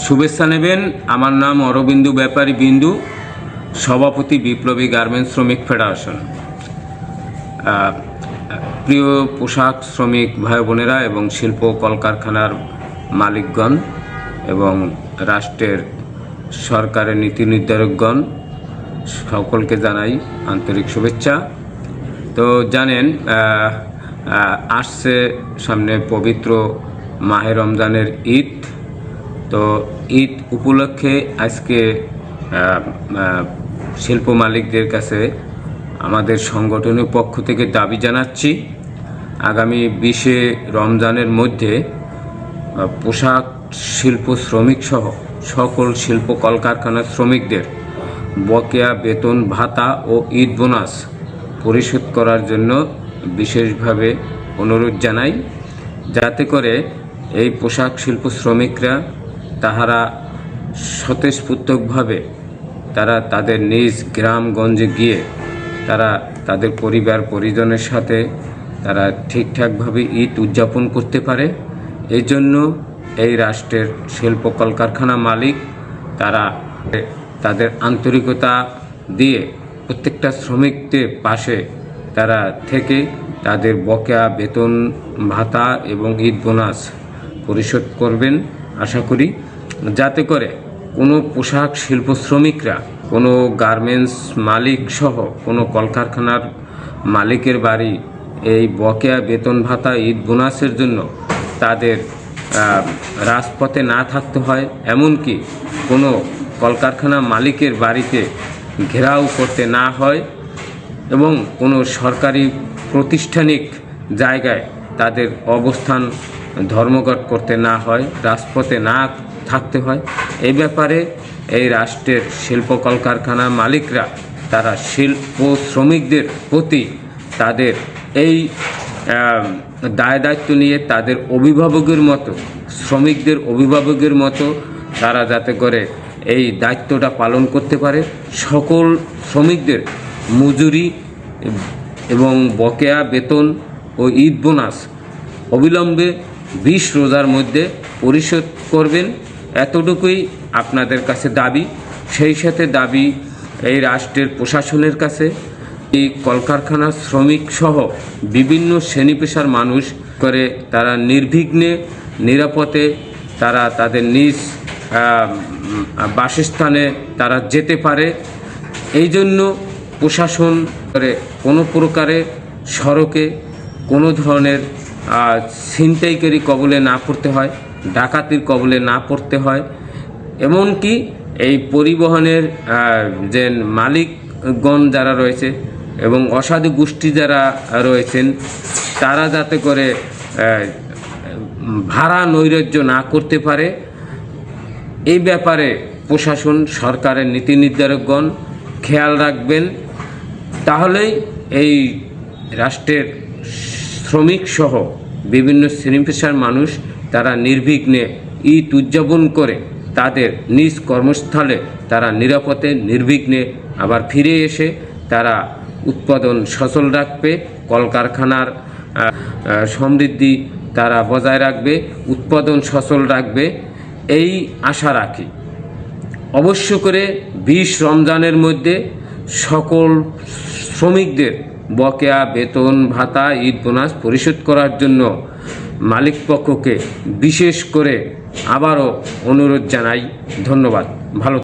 শুভেচ্ছা নেবেন। আমার নাম অরবিন্দু ব্যাপারী বিন্দু, সভাপতি বিপ্লবী গার্মেন্টস শ্রমিক ফেডারেশন। প্রিয় পোশাক শ্রমিক ভাই বোনেরা এবং শিল্প কলকারখানার মালিকগণ এবং রাষ্ট্রের সরকারের নীতি নির্ধারকগণ, সকলকে জানাই আন্তরিক শুভেচ্ছা। তো জানেন, আসছে সামনে পবিত্র মাহে রমজানের ঈদ। তো ঈদ উপলক্ষে আজকে শিল্প মালিকদের কাছে আমাদের সংগঠনের পক্ষ থেকে দাবি জানাচ্ছি, আগামী 20 রমজানের মধ্যে পোশাক শিল্প শ্রমিক সহ সকল শিল্প কলকারখানার শ্রমিকদের বকেয়া বেতন ভাতা ও ঈদ বোনাস পরিশোধ করার জন্য বিশেষভাবে অনুরোধ জানাই, যাতে করে এই পোশাক শিল্প শ্রমিকরা তাহারা স্বতঃস্ফূর্তভাবে তারা তাদের নিজ গ্রামগঞ্জে গিয়ে তারা তাদের পরিবার পরিজনের সাথে তারা ঠিকঠাকভাবে ঈদ উদযাপন করতে পারে। এই জন্য এই রাষ্ট্রের শিল্প কলকারখানা মালিক তারা তাদের আন্তরিকতা দিয়ে প্রত্যেকটা শ্রমিকদের পাশে তারা থেকে তাদের বকেয়া বেতন ভাতা এবং ঈদ বোনাস পরিশোধ করবেন আশা করি, যাতে করে কোনো পোশাক শিল্প শ্রমিকরা, কোনো গার্মেন্টস মালিক সহ কোনো কলকারখানার মালিকের বাড়ি এই বকেয়া বেতন ভাতা ঈদ বোনাসের জন্য তাদের রাজপথে না থাকতে হয়, এমনকি কোনো কলকারখানা মালিকের বাড়িতে ঘেরাও করতে না হয় এবং কোনো সরকারি প্রাতিষ্ঠানিক জায়গায় তাদের অবস্থান ধর্মঘট করতে না হয়, রাজপথে না থাকতে হয়। এই ব্যাপারে এই রাষ্ট্রের শিল্প কলকারখানা মালিকরা তারা শিল্প শ্রমিকদের প্রতি তাদের এই দায় দায়িত্ব নিয়ে তাদের অভিভাবকের মতো, শ্রমিকদের অভিভাবকের মতো তারা যাতে করে এই দায়িত্বটা পালন করতে পারে। সকল শ্রমিকদের মজুরি এবং বকেয়া বেতন ও ঈদ বোনাস অবিলম্বে 20 রোজার মধ্যে পরিশোধ করবেন, এতটুকুই আপনাদের কাছে দাবি। সেই সাথে দাবি এই রাষ্ট্রের প্রশাসনের কাছে, এই কলকারখানার শ্রমিক সহ বিভিন্ন শ্রেণী পেশার মানুষ করে তারা নির্বিঘ্নে নিরাপদে তারা তাদের নিজ বাসস্থানে তারা যেতে পারে। এই জন্য প্রশাসন করে কোনো প্রকারে সড়কে কোনো ধরনের ছিনতাইকারী কবলে না পড়তে হয়, ডাকাতির কবলে না পড়তে হয়, এমনকি এই পরিবহনের যে মালিকগণ যারা রয়েছে এবং অসাধু গোষ্ঠী যারা রয়েছেন তারা যাতে করে ভাড়া নৈরাজ্য না করতে পারে, এই ব্যাপারে প্রশাসন সরকারের নীতি নির্ধারকগণ খেয়াল রাখবেন। তাহলেই এই রাষ্ট্রের শ্রমিক সহ বিভিন্ন শ্রেণী পেশার মানুষ তারা নির্বিঘ্নে ঈদ উদযাপন করে তাদের নিজ কর্মস্থলে তারা নিরাপদে নির্বিঘ্নে আবার ফিরে এসে তারা উৎপাদন সচল রাখবে, কলকারখানার সমৃদ্ধি তারা বজায় রাখবে, উৎপাদন সচল রাখবে, এই আশা রাখি। অবশ্য করে 20 রমজানের মধ্যে সকল শ্রমিকদের বকেয়া বেতন ভাতা ঈদ বোনাস পরিশোধ করার জন্য মালিক পক্ষকে বিশেষ করে আবারও অনুরোধ জানাই। ধন্যবাদ। ভালো।